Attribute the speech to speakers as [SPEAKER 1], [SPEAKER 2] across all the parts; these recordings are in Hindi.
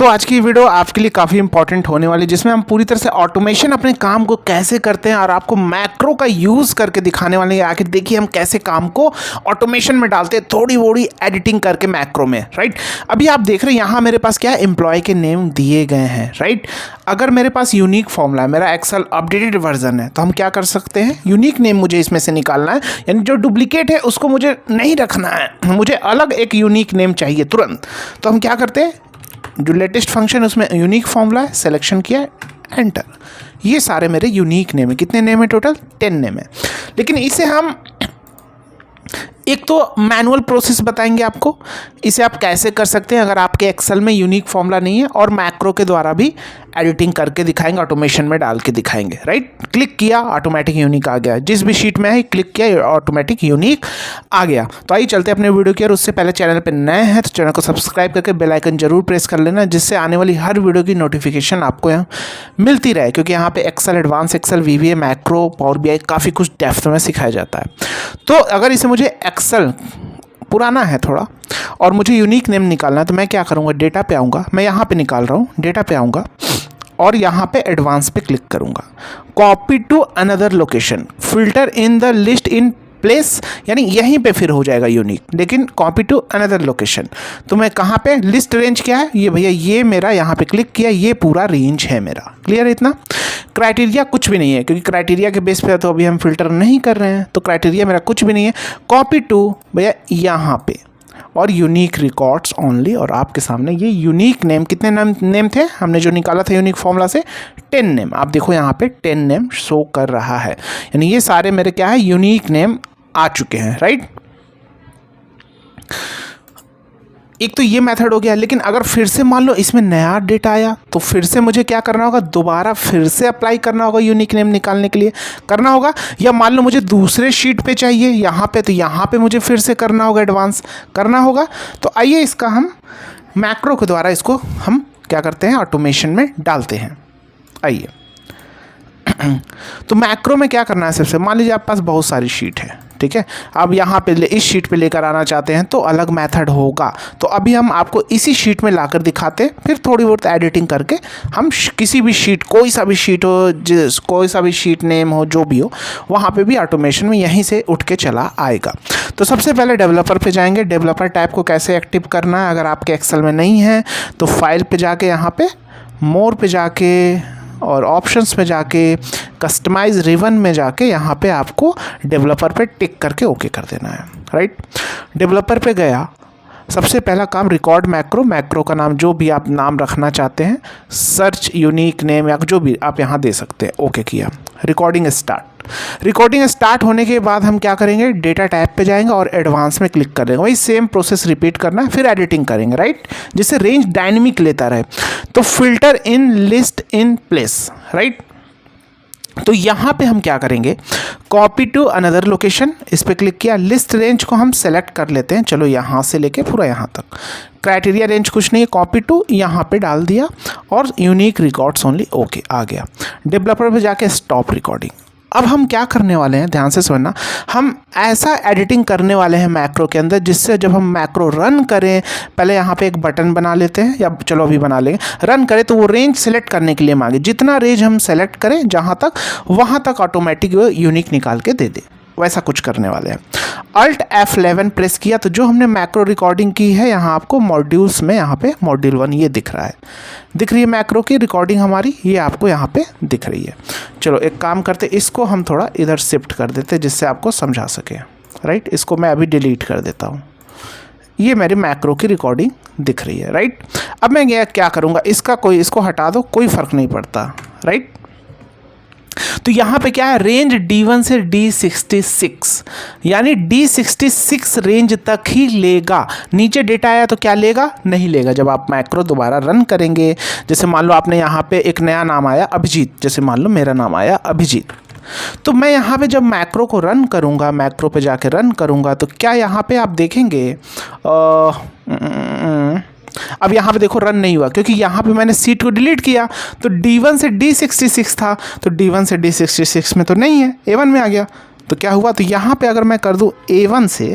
[SPEAKER 1] दोस्तों आज की वीडियो आपके लिए काफ़ी इंपॉर्टेंट होने वाली है, जिसमें हम पूरी तरह से ऑटोमेशन अपने काम को कैसे करते हैं और आपको मैक्रो का यूज़ करके दिखाने वाले हैं। आखिर देखिए हम कैसे काम को ऑटोमेशन में डालते हैं, थोड़ी बड़ी एडिटिंग करके मैक्रो में, राइट। अभी आप देख रहे हैं यहाँ मेरे पास क्या है, एम्प्लॉय के नेम दिए गए हैं, राइट। अगर मेरे पास यूनिक फॉर्मूला है, मेरा एक्सेल अपडेटेड वर्जन है, तो हम क्या कर सकते हैं, यूनिक नेम मुझे इसमें से निकालना है, यानी जो डुप्लीकेट है उसको मुझे नहीं रखना है, मुझे अलग एक यूनिक नेम चाहिए तुरंत। तो हम क्या करते हैं, जो लेटेस्ट फंक्शन है उसमें यूनिक फॉर्मूला है, सिलेक्शन किया, एंटर। ये सारे मेरे यूनिक नेम है। कितने नेम है टोटल? 10 नेम है। लेकिन इसे हम एक तो मैनुअल प्रोसेस बताएंगे आपको, इसे आप कैसे कर सकते हैं अगर आपके एक्सेल में यूनिक फॉर्मूला नहीं है, और मैक्रो के द्वारा भी एडिटिंग करके दिखाएंगे, ऑटोमेशन में डाल के दिखाएंगे, राइट। क्लिक किया ऑटोमेटिक यूनिक आ गया, जिस भी शीट में है क्लिक किया ऑटोमेटिक यूनिक आ गया। तो आइए चलते हैं अपने वीडियो की, और उससे पहले चैनल पर नए हैं तो चैनल को सब्सक्राइब करके बेल आइकन जरूर प्रेस कर लेना, जिससे आने वाली हर वीडियो की नोटिफिकेशन आपको यहाँ मिलती रहे, क्योंकि यहाँ पे Excel, advance Excel, VBA, macro, power BI काफ़ी कुछ डेप्थ में सिखाया जाता है। तो अगर इसे मुझे एक्सेल पुराना है थोड़ा और मुझे यूनिक नेम निकालना है, तो मैं क्या करूँगा, डेटा पे आऊँगा, मैं यहाँ पे निकाल रहा हूँ, डेटा पे आऊँगा और यहाँ पे एडवांस पे क्लिक करूँगा, copy to another location, filter in the list in place, यानी यहीं पे फिर हो जाएगा यूनिक, लेकिन कॉपी टू अनदर लोकेशन। तो मैं कहाँ पे, लिस्ट रेंज क्या है, ये भैया ये मेरा यहाँ पे क्लिक किया, ये पूरा रेंज है मेरा, क्लियर है इतना। क्राइटेरिया कुछ भी नहीं है, क्योंकि क्राइटेरिया के बेस पे तो अभी हम फिल्टर नहीं कर रहे हैं, तो क्राइटेरिया मेरा कुछ भी नहीं है। कॉपी टू भैया यहाँ पे, और यूनिक रिकॉर्ड्स ओनली, और आपके सामने ये यूनिक नेम, कितने नेम थे हमने जो निकाला था यूनिक फॉर्मूला से, 10 नेम। आप देखो यहाँ पे 10 नेम शो कर रहा है, यानी ये सारे मेरे क्या है, यूनिक नेम आ चुके हैं, राइट। एक तो ये मेथड हो गया। लेकिन अगर फिर से मान लो इसमें नया डेटा आया, तो फिर से मुझे क्या करना होगा, दोबारा फिर से अप्लाई करना होगा यूनिक नेम निकालने के लिए, करना होगा। या मान लो मुझे दूसरे शीट पे चाहिए यहाँ पे, तो यहाँ पे मुझे फिर से करना होगा, एडवांस करना होगा। तो आइए इसका हम मैक्रो के द्वारा इसको हम क्या करते हैं, ऑटोमेशन में डालते हैं। आइए तो मैक्रो में क्या करना है, सबसे मान लीजिए आपके पास बहुत सारी शीट है, ठीक है। अब यहाँ पे इस शीट पे लेकर आना चाहते हैं तो अलग मेथड होगा। तो अभी हम आपको इसी शीट में लाकर दिखाते हैं, फिर थोड़ी बहुत एडिटिंग करके हम किसी भी शीट, कोई सा भी शीट हो, कोई सा भी शीट नेम हो, जो भी हो, वहाँ पे भी ऑटोमेशन में यहीं से उठ के चला आएगा। तो सबसे पहले डेवलपर पे जाएंगे। डेवलपर टाइप को कैसे एक्टिव करना है, अगर आपके एक्सेल में नहीं है तो फाइल पे जाके, यहाँ पे मोर पे जाके और ऑप्शंस में जाके, कस्टमाइज रिबन में जाके, यहाँ पे आपको डेवलपर पे टिक करके ओके कर देना है, राइट। डेवलपर पे गया, सबसे पहला काम रिकॉर्ड मैक्रो, मैक्रो का नाम जो भी आप नाम रखना चाहते हैं, सर्च यूनिक नेम या जो भी आप यहाँ दे सकते हैं, ओके किया। Recording start. रिकॉर्डिंग स्टार्ट होने के बाद हम क्या करेंगे, डेटा टैब पे जाएंगे और एडवांस में क्लिक कर देंगे। वही सेम प्रोसेस रिपीट करना है, फिर एडिटिंग करेंगे, राइट, जिससे रेंज डायनेमिक लेता रहे। तो filter in list in place, right. तो यहाँ पे हम क्या करेंगे, कॉपी टू अनदर लोकेशन, इस पर क्लिक किया, लिस्ट रेंज को हम सेलेक्ट कर लेते हैं, चलो यहाँ से लेके पूरा यहाँ तक, क्राइटेरिया रेंज कुछ नहीं है, कॉपी टू यहाँ पे डाल दिया और यूनिक रिकॉर्ड्स ओनली, ओके आ गया। डेवलपर पे जाके स्टॉप रिकॉर्डिंग। अब हम क्या करने वाले हैं, ध्यान से सुनना, हम ऐसा एडिटिंग करने वाले हैं मैक्रो के अंदर, जिससे जब हम मैक्रो रन करें, पहले यहाँ पे एक बटन बना लेते हैं, या चलो अभी बना लेंगे, रन करें तो वो रेंज सेलेक्ट करने के लिए मांगे, जितना रेंज हम सेलेक्ट करें जहाँ तक, वहाँ तक ऑटोमेटिक वो यूनिक निकाल के दे दे, वैसा कुछ करने वाले हैं। Alt F11 प्रेस किया तो जो हमने मैक्रो रिकॉर्डिंग की है, यहाँ आपको मॉड्यूल्स में, यहाँ पे मॉड्यूल 1 ये दिख रहा है, दिख रही है मैक्रो की रिकॉर्डिंग हमारी, ये आपको यहाँ पे दिख रही है। चलो एक काम करते, इसको हम थोड़ा इधर शिफ्ट कर देते जिससे आपको समझा सके, राइट। इसको मैं अभी डिलीट कर देता हूँ, ये मेरी मैक्रो की रिकॉर्डिंग दिख रही है, राइट। अब मैं ये क्या करूँगा, इसको हटा दो, कोई फ़र्क नहीं पड़ता, राइट। तो यहाँ पे क्या है, रेंज D1 से D66, यानी D66 रेंज तक ही लेगा। नीचे डेटा आया तो क्या लेगा, नहीं लेगा। जब आप मैक्रो दोबारा रन करेंगे, जैसे मान लो आपने यहाँ पे एक नया नाम आया अभिजीत, जैसे मान लो मेरा नाम आया अभिजीत, तो मैं यहाँ पे जब मैक्रो को रन करूँगा, मैक्रो पे जाके रन करूँगा, तो क्या यहाँ पे आप देखेंगे, अब यहाँ पे देखो रन नहीं हुआ, क्योंकि यहाँ पे मैंने सीट को डिलीट किया। तो D1 से D66 था, तो D1 से D66 में तो नहीं है, A1 में आ गया। तो क्या हुआ, तो यहाँ पे अगर मैं कर दूँ A1 से,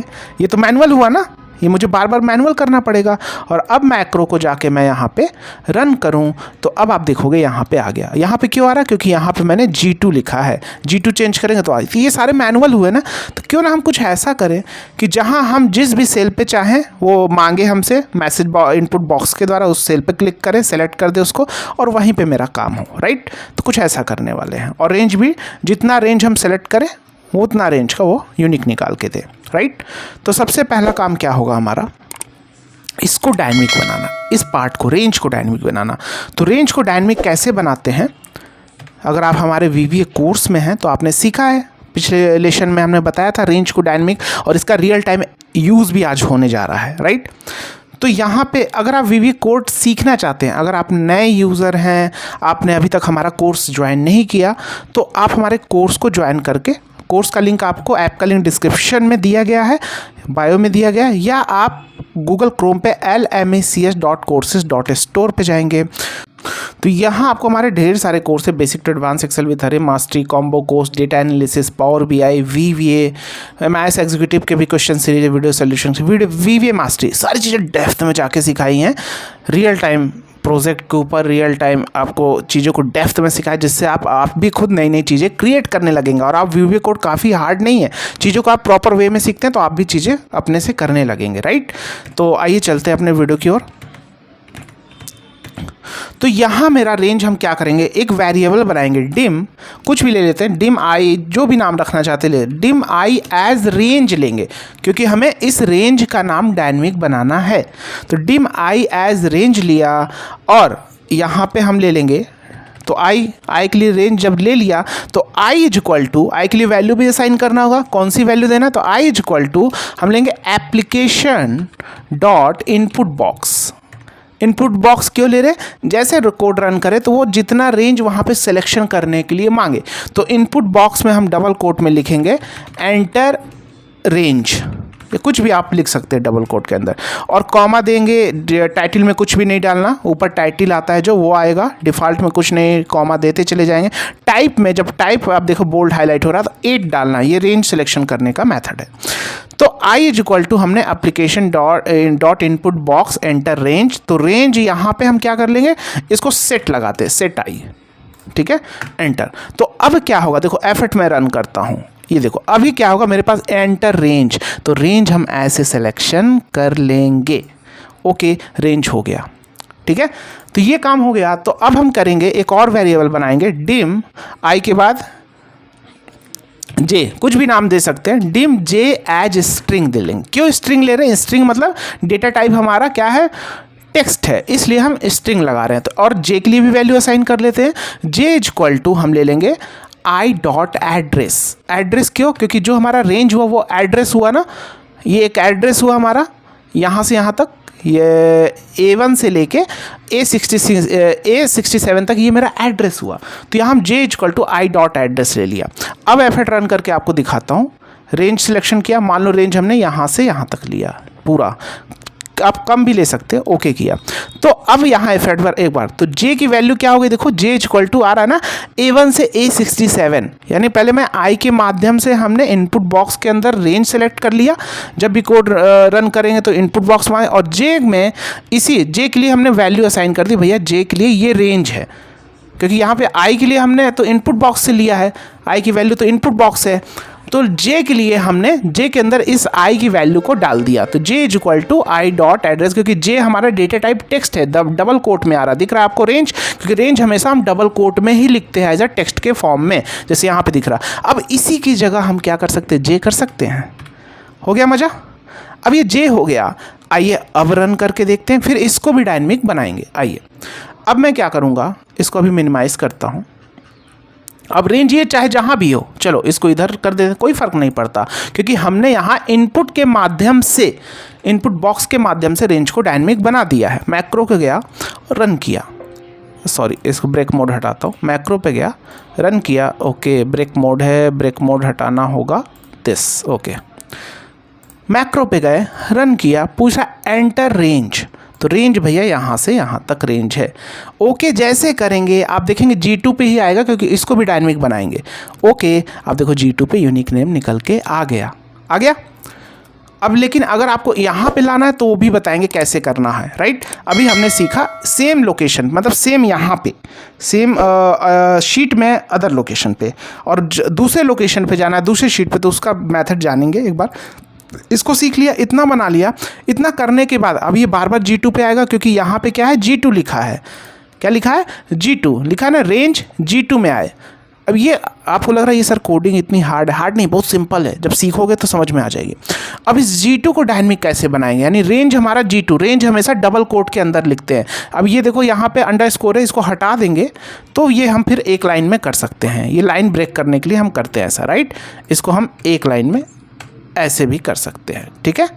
[SPEAKER 1] ये तो मैनुअल हुआ ना, ये मुझे बार बार मैनुअल करना पड़ेगा। और अब मैक्रो को जाके मैं यहाँ पे रन करूँ तो अब आप देखोगे यहाँ पे आ गया। यहाँ पे क्यों आ रहा है? क्योंकि यहाँ पे मैंने G2 लिखा है, G2 चेंज करेंगे तो ये सारे मैनुअल हुए ना। तो क्यों ना हम कुछ ऐसा करें कि जहाँ हम जिस भी सेल पे चाहें वो मांगे हमसे मैसेज इनपुट बॉक्स के द्वारा, उस सेल पे क्लिक करें, सेलेक्ट कर दे उसको और वहीं पे मेरा काम हो, राइट। तो कुछ ऐसा करने वाले हैं और रेंज भी जितना रेंज हम सेलेक्ट करें उतना रेंज का वो यूनिक निकाल के दे, राइट। तो सबसे पहला काम क्या होगा हमारा, इसको डायनेमिक बनाना, इस पार्ट को रेंज को डायनेमिक बनाना। तो रेंज को डायनेमिक कैसे बनाते हैं, अगर आप हमारे VBA कोर्स में हैं तो आपने सीखा है, पिछले लेसन में हमने बताया था रेंज को डायनेमिक, और इसका रियल टाइम यूज़ भी आज होने जा रहा है, राइट। तो यहाँ पे अगर आप VBA कोड सीखना चाहते हैं, अगर आप नए यूज़र हैं, आपने अभी तक हमारा कोर्स ज्वाइन नहीं किया, तो आप हमारे कोर्स को ज्वाइन करके, कोर्स का लिंक आपको, ऐप का लिंक डिस्क्रिप्शन में दिया गया है, बायो में दिया गया है, या आप गूगल क्रोम पे lmacs.courses.store पे जाएंगे तो यहाँ आपको हमारे ढेर सारे कोर्स है, basic to advance Excel with here mastery, combo course, data analysis, power BI, VBA, MS executive के भी question series, video solution, VBA mastery, सारी चीज़ें डेप्थ में जाके सिखाई हैं, रियल टाइम प्रोजेक्ट के ऊपर, रियल टाइम आपको चीज़ों को डेप्थ में सिखाया, जिससे आप भी खुद नई नई चीज़ें क्रिएट करने लगेंगे। और आप VBA कोड काफ़ी हार्ड नहीं है, चीज़ों को आप प्रॉपर वे में सीखते हैं तो आप भी चीज़ें अपने से करने लगेंगे, राइट। तो आइए चलते हैं अपने वीडियो की ओर। तो यहाँ मेरा रेंज हम क्या करेंगे, एक वेरिएबल बनाएंगे डिम, कुछ भी ले लेते हैं, डिम आई, जो भी नाम रखना चाहते ले, डिम आई एज रेंज लेंगे क्योंकि हमें इस रेंज का नाम डायनेमिक बनाना है। तो डिम आई एज रेंज लिया और यहाँ पे हम ले लेंगे, तो आई के लिए रेंज जब ले लिया तो आई इज इक्वल टू, आई के लिए वैल्यू भी असाइन करना होगा, कौन सी वैल्यू देना, तो आई इज इक्वल टू हम लेंगे application dot input box. Input box क्यों ले रहे, जैसे कोड रन करे तो वो जितना रेंज वहाँ पे सिलेक्शन करने के लिए मांगे, तो इनपुट बॉक्स में हम डबल कोट में लिखेंगे एंटर रेंज, या कुछ भी आप लिख सकते हैं डबल कोट के अंदर, और कॉमा देंगे, टाइटल में कुछ भी नहीं डालना, ऊपर टाइटल आता है जो वो आएगा, डिफ़ॉल्ट में कुछ नहीं, कॉमा देते चले जाएंगे। टाइप में जब टाइप आप देखो बोल्ड हाईलाइट हो रहा है तो 8 डालना, ये रेंज सिलेक्शन करने का मेथड है। तो आई इज इक्वल टू हमने application dot input box enter range, तो रेंज यहाँ पे हम क्या कर लेंगे, इसको सेट लगाते हैं, सेट आई, ठीक है, एंटर। तो अब क्या होगा, देखो एफर्ट में रन करता हूँ, ये देखो अभी क्या होगा, मेरे पास एंटर रेंज, तो रेंज हम ऐसे सिलेक्शन कर लेंगे, ओके रेंज हो गया, ठीक है। तो ये काम हो गया। तो अब हम करेंगे एक और वेरिएबल बनाएंगे, डिम आई के बाद जे, कुछ भी नाम दे सकते हैं, डिम जे एज स्ट्रिंग दे लेंगे। क्यों स्ट्रिंग ले रहे हैं, स्ट्रिंग मतलब डेटा टाइप हमारा क्या है, टेक्स्ट है, इसलिए हम स्ट्रिंग लगा रहे हैं। तो और जे के लिए भी वैल्यू असाइन कर लेते हैं, जे इज इक्वल टू हम ले लेंगे आई डॉट एड्रेस। एड्रेस क्यों, क्योंकि जो हमारा रेंज हुआ वो एड्रेस हुआ ना, ये एक एड्रेस हुआ हमारा, यहाँ से यहाँ तक, ये A1 से लेके A67 तक ये मेरा एड्रेस हुआ। तो यहाँ हम J equal to I dot address ले लिया। अब एफर्ट रन करके आपको दिखाता हूँ, रेंज सिलेक्शन किया, मान लो रेंज हमने यहाँ से यहाँ तक लिया पूरा, आप कम भी ले सकते हैं, ओके किया। तो अब यहाँ एफर्ट पर एक बार, तो जे की वैल्यू क्या हो गई, देखो जे इक्वल टू आ रहा है ना A1 से A67, यानी पहले मैं आई के माध्यम से हमने इनपुट बॉक्स के अंदर रेंज सेलेक्ट कर लिया, जब भी कोड रन करेंगे तो इनपुट बॉक्स में आए, और जे में इसी जे के लिए हमने वैल्यू असाइन कर दी, भैया जे के लिए ये रेंज है, क्योंकि यहाँ पे आई के लिए हमने तो इनपुट बॉक्स से लिया है, आई की वैल्यू तो इनपुट बॉक्स है, तो जे के लिए हमने जे के अंदर इस आई की वैल्यू को डाल दिया। तो J is equal to I dot address, क्योंकि जे हमारा डेटा टाइप टेक्स्ट है, डबल कोट में आ रहा, दिख रहा है आपको रेंज, क्योंकि रेंज हमेशा हम डबल कोट में ही लिखते हैं एज अ टेक्स्ट के फॉर्म में, जैसे यहाँ पे दिख रहा। अब इसी की जगह हम क्या कर सकते हैं, जे कर सकते हैं। हो गया मजा। अब ये जे हो गया, आइए अब रन करके देखते हैं, फिर इसको भी डायनेमिक बनाएंगे। आइए अब मैं क्या करूँगा, इसको अभी मिनिमाइज करता हूँ। अब रेंज ये चाहे जहाँ भी हो, चलो इसको इधर कर देते, कोई फ़र्क नहीं पड़ता, क्योंकि हमने यहाँ इनपुट के माध्यम से, इनपुट बॉक्स के माध्यम से रेंज को डायनेमिक बना दिया है। मैक्रो पे गया और रन किया, सॉरी इसको ब्रेक मोड हटाता हूँ, मैक्रो पे गया रन किया, ओके ब्रेक मोड है, ब्रेक मोड हटाना होगा दिस, ओके मैक्रो पे गए रन किया, पूछा एंटर रेंज, तो रेंज भैया यहाँ से यहाँ तक रेंज है। ओके जैसे करेंगे आप देखेंगे G2 पे ही आएगा, क्योंकि इसको भी डायनेमिक बनाएंगे। ओके आप देखो G2 पे यूनिक नेम निकल के आ गया। अब लेकिन अगर आपको यहाँ पे लाना है तो वो भी बताएंगे कैसे करना है, राइट। अभी हमने सीखा सेम लोकेशन, मतलब सेम यहाँ पे, सेम शीट में अदर लोकेशन पे, और दूसरे लोकेशन पे जाना है दूसरे शीट पे, तो उसका मेथड जानेंगे एक बार। इसको सीख लिया, इतना बना लिया। इतना करने के बाद अब ये बार बार G2 पे आएगा, क्योंकि यहाँ पे क्या है, G2 लिखा है। क्या लिखा है, G2 लिखा है ना, रेंज G2 में आए। अब ये आपको लग रहा है ये सर कोडिंग इतनी हार्ड नहीं, बहुत सिंपल है, जब सीखोगे तो समझ में आ जाएगी। अब इस G2 को डायनेमिक कैसे बनाएंगे, यानी रेंज हमारा G2, रेंज हमेशा डबल कोट के अंदर लिखते हैं। अब ये देखो यहाँ पे अंडरस्कोर है, इसको हटा देंगे तो ये हम फिर एक लाइन में कर सकते हैं। ये लाइन ब्रेक करने के लिए हम करते हैं ऐसा, राइट। इसको हम एक लाइन में ऐसे भी कर सकते हैं, ठीक है।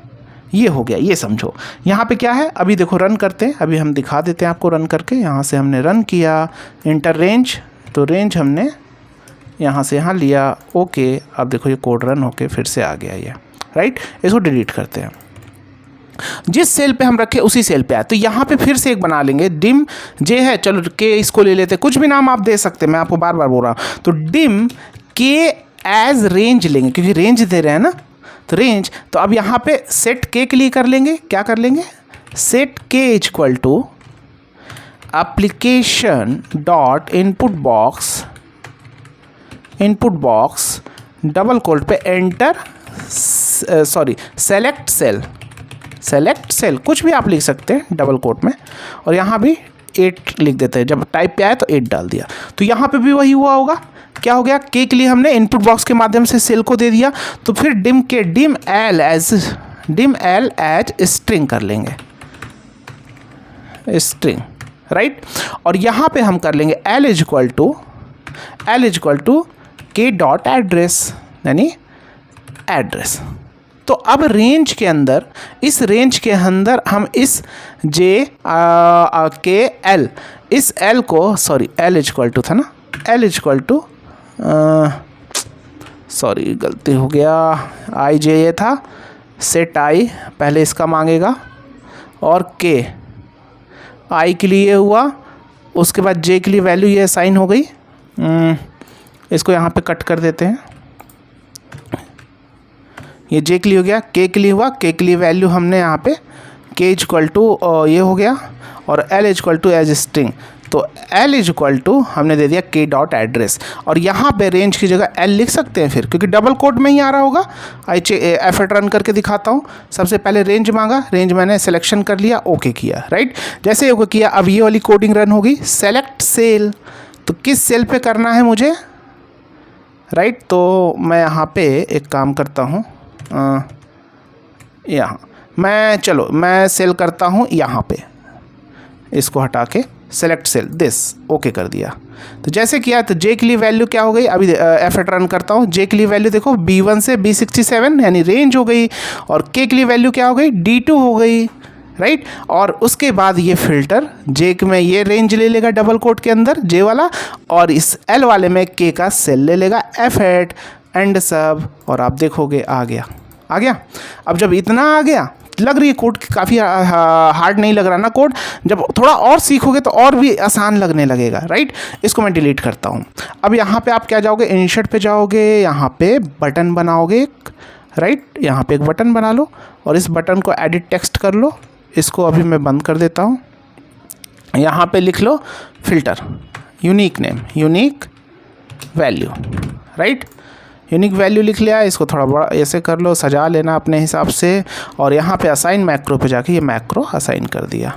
[SPEAKER 1] ये हो गया, ये समझो। यहाँ पे क्या है, अभी देखो रन करते हैं, अभी हम दिखा देते हैं आपको रन करके। यहाँ से हमने रन किया, इंटर रेंज, तो रेंज हमने यहाँ से यहाँ लिया, ओके। अब देखो ये कोड रन होके फिर से आ गया ये, राइट। इसको डिलीट करते हैं, जिस सेल पे हम रखे उसी सेल पे आए। तो यहाँ पे फिर से एक बना लेंगे, डिम जे है, चलो के इसको ले लेते, कुछ भी नाम आप दे सकते हैं, मैं आपको बार बार बोल रहा हूँ। तो डिम के एज रेंज लेंगे, क्योंकि रेंज दे रहे हैं ना, तो रेंज। तो अब यहाँ पे सेट के लिए कर लेंगे, क्या कर लेंगे, set K is equal to application dot input box double quote पे एंटर, सॉरी सेलेक्ट सेल, कुछ भी आप लिख सकते हैं डबल कोट में, और यहाँ भी 8 लिख देते हैं, जब टाइप पे आए तो 8 डाल दिया। तो यहाँ पे भी वही हुआ होगा, क्या हो गया, के लिए हमने इनपुट बॉक्स के माध्यम से सेल को दे दिया। तो फिर डिम एल एज स्ट्रिंग कर लेंगे, स्ट्रिंग, राइट। और यहाँ पे हम कर लेंगे एल इज इक्वल टू के डॉट एड्रेस, यानी एड्रेस। तो अब रेंज के अंदर, इस रेंज के अंदर हम इस जे के एल, इस एल को, sorry L is equal to था ना, L is equal to, sorry गलती हो गया, आई जे ये था, सेट आई पहले इसका मांगेगा, और के आई के लिए हुआ, उसके बाद जे के लिए वैल्यू ये असाइन हो गई। इसको यहाँ पे कट कर देते हैं, ये जे के लिए हो गया, के लिए हुआ, के लिए वैल्यू हमने यहाँ पे के इज इक्वल टू ये हो गया, और L is equal to as string. तो एल इज इक्वल टू हमने दे दिया के डॉट एड्रेस, और यहाँ पे रेंज की जगह एल लिख सकते हैं फिर, क्योंकि डबल कोट में ही आ रहा होगा। एफर्ट रन करके दिखाता हूँ। सबसे पहले रेंज मांगा, रेंज मैंने सिलेक्शन कर लिया, ओके किया, राइट। जैसे ओके किया, अब ये वाली कोडिंग रन होगी, सेलेक्ट सेल, तो किस सेल पे करना है मुझे, राइट। तो मैं यहाँ पे एक काम करता हूँ, यहाँ मैं सेल करता हूँ यहाँ पे, इसको हटा के सेलेक्ट सेल दिस, ओके कर दिया। तो जैसे किया, तो जे के लिए वैल्यू क्या हो गई, अभी एफर्ट रन करता हूँ, जे के लिए वैल्यू देखो B1 से B67 यानी रेंज हो गई, और के लिए वैल्यू क्या हो गई, D2 हो गई, राइट। और उसके बाद ये फिल्टर जे में ये रेंज ले लेगा डबल कोट के अंदर जे वाला, और इस एल वाले में के का सेल ले लेगा, एफर्ट एंड सब, और आप देखोगे आ गया। अब जब इतना आ गया, लग रही है कोड काफ़ी हार्ड नहीं लग रहा ना कोड, जब थोड़ा और सीखोगे तो और भी आसान लगने लगेगा, राइट। इसको मैं डिलीट करता हूँ। अब यहाँ पे आप क्या जाओगे, इंसर्ट पे जाओगे, यहाँ पे बटन बनाओगे एक, राइट। यहाँ पे एक बटन बना लो, और इस बटन को एडिट टेक्स्ट कर लो। इसको अभी मैं बंद कर देता हूँ। यहाँ पे लिख लो filter, unique name, unique value, right. Unique value लिख लिया, इसको थोड़ा बड़ा ऐसे कर लो, सजा लेना अपने हिसाब से, और यहाँ पे असाइन मैक्रो पे जाके ये मैक्रो असाइन कर दिया।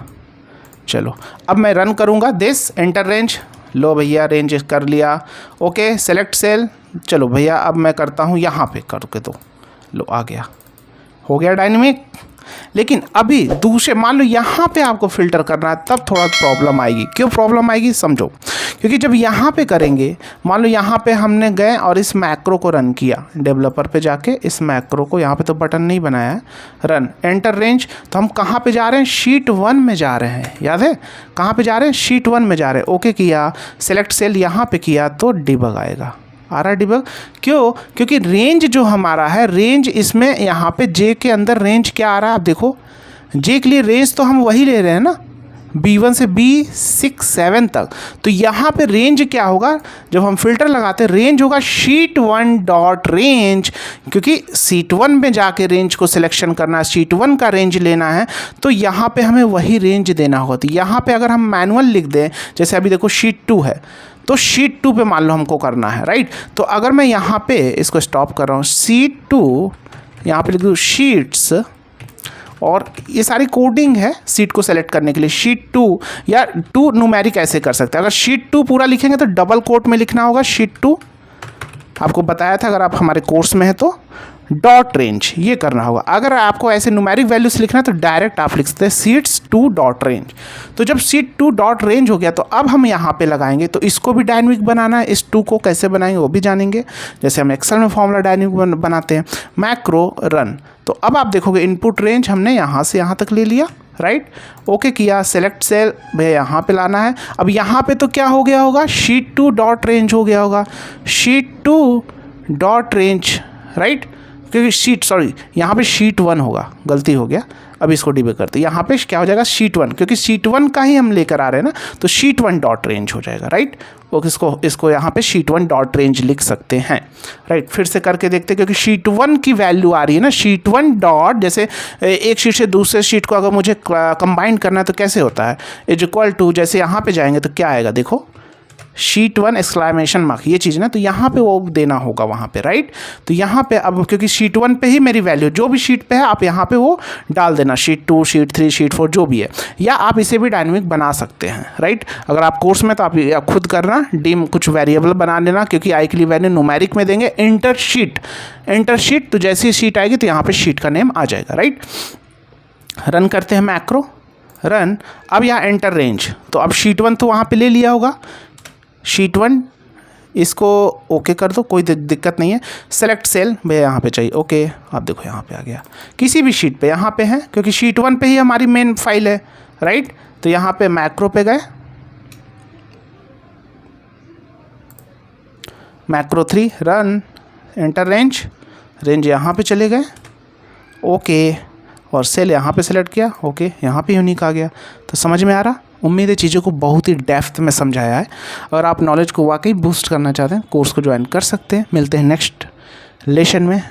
[SPEAKER 1] चलो अब मैं रन करूँगा, दिस एंटर रेंज, लो भैया रेंज कर लिया, ओके। सेलेक्ट सेल, चलो भैया अब मैं करता हूँ यहाँ पे करके, तो लो आ गया, हो गया डायनेमिक। लेकिन अभी दूसरे, मान लो यहाँ पे आपको फिल्टर करना है, तब थोड़ा प्रॉब्लम आएगी। क्यों प्रॉब्लम आएगी समझो, क्योंकि जब यहाँ पे करेंगे, मान लो यहाँ पे हमने गए और इस मैक्रो को रन किया, डेवलपर पे जाके इस मैक्रो को, यहाँ पे तो बटन नहीं बनाया है, रन एंटर रेंज, तो हम कहाँ पे जा रहे हैं, शीट 1 में जा रहे हैं, याद है कहाँ पे जा रहे हैं, शीट 1 में जा रहे हैं, ओके किया, सेलेक्ट सेल यहाँ पे किया, तो डिबग आएगा, आ रहा है डिबग। क्यों, क्योंकि रेंज जो हमारा है, रेंज इसमें यहाँ पे जे के अंदर रेंज क्या आ रहा है, आप देखो जे के लिए रेंज तो हम वही ले रहे हैं ना, B1 से B6 7 तक। तो यहाँ पे रेंज क्या होगा, जब हम फिल्टर लगाते हैं रेंज होगा शीट 1 डॉट रेंज, क्योंकि शीट 1 में जाके रेंज को सिलेक्शन करना है, शीट 1 का रेंज लेना है, तो यहाँ पे हमें वही रेंज देना होगा। तो यहाँ पे अगर हम मैनुअल लिख दें, जैसे अभी देखो शीट 2 है, तो शीट 2 पे मान लो हमको करना है, राइट। तो अगर मैं यहाँ पे इसको स्टॉप कर रहा हूँ, शीट 2 यहाँ पे लिख दूँ शीट्स, और ये सारी कोडिंग है सीट को सेलेक्ट करने के लिए। शीट 2 या 2 न्यूमेरिक ऐसे कर सकते हैं। अगर शीट 2 पूरा लिखेंगे तो डबल कोट में लिखना होगा शीट 2, आपको बताया था अगर आप हमारे कोर्स में है तो, डॉट रेंज ये करना होगा। अगर आपको ऐसे न्यूमेरिक वैल्यूज लिखना है तो डायरेक्ट आप लिख सकते हैं सीट्स 2 डॉट रेंज। तो जब सीट 2 डॉट रेंज हो गया तो अब हम यहाँ पे लगाएंगे, तो इसको भी डायनेमिक बनाना है। इस 2 को कैसे बनाएंगे वो भी जानेंगे, जैसे हम एक्सेल में फॉर्मूला डायनेमिक बनाते हैं। मैक्रो रन, तो अब आप देखोगे इनपुट रेंज हमने यहाँ से यहाँ तक ले लिया, राइट। ओके किया, सेलेक्ट सेल भैया यहाँ पे लाना है। अब यहाँ पे तो क्या हो गया होगा, शीट 2 डॉट रेंज हो गया होगा, शीट 2 डॉट रेंज, राइट, क्योंकि यहाँ पे शीट 1 होगा, गलती हो गया। अब इसको डिबे करते, यहाँ पे क्या हो जाएगा शीट 1, क्योंकि शीट 1 का ही हम लेकर आ रहे हैं ना, तो शीट 1 डॉट रेंज हो जाएगा, राइट। वो इसको यहाँ पे शीट 1 डॉट रेंज लिख सकते हैं, राइट। फिर से करके देखते हैं, क्योंकि शीट 1 की वैल्यू आ रही है ना, शीट 1 डॉट, जैसे एक शीट से दूसरे शीट को अगर मुझे कंबाइन करना है तो कैसे होता है, इज इक्वल टू, जैसे यहाँ पे जाएंगे तो क्या आएगा, देखो शीट 1 एक्सक्लेमेशन मार्क, ये चीज़ ना, तो यहाँ पे वो देना होगा वहाँ पे, राइट। तो यहाँ पे अब क्योंकि शीट 1 पे ही मेरी वैल्यू, जो भी शीट पे है आप यहाँ पे वो डाल देना, शीट 2 शीट 3 शीट 4 जो भी है, या आप इसे भी डायनेमिक बना सकते हैं, राइट। अगर आप कोर्स में तो आप खुद करना, डिम कुछ वेरिएबल बना लेना, क्योंकि आई के लिए वैल्यू न्यूमेरिक में देंगे। इंटर शीट, तो जैसी शीट आएगी तो यहाँ पर शीट का नेम आ जाएगा, राइट। रन करते हैं मैक्रो रन। अब यहाँ एंटर रेंज, तो अब शीट 1 तो वहाँ पर ले लिया होगा, शीट 1 इसको ओके कर दो, कोई दिक्कत नहीं है। सेलेक्ट सेल भैया यहाँ पे चाहिए, ओके, आप देखो यहाँ पे आ गया, किसी भी शीट पे यहाँ पे है, क्योंकि शीट 1 पे ही हमारी मेन फाइल है, राइट। तो यहाँ पे मैक्रो पे गए, मैक्रो 3 रन, एंटर रेंज यहाँ पे चले गए, ओके, और सेल यहाँ पे सेलेक्ट किया, ओके, यहाँ पे यूनिक आ गया। तो समझ में आ रहा, उम्मीद है चीज़ों को बहुत ही डेप्थ में समझाया है। और आप नॉलेज को वाकई बूस्ट करना चाहते हैं, कोर्स को ज्वाइन कर सकते हैं। मिलते हैं नेक्स्ट लेसन में।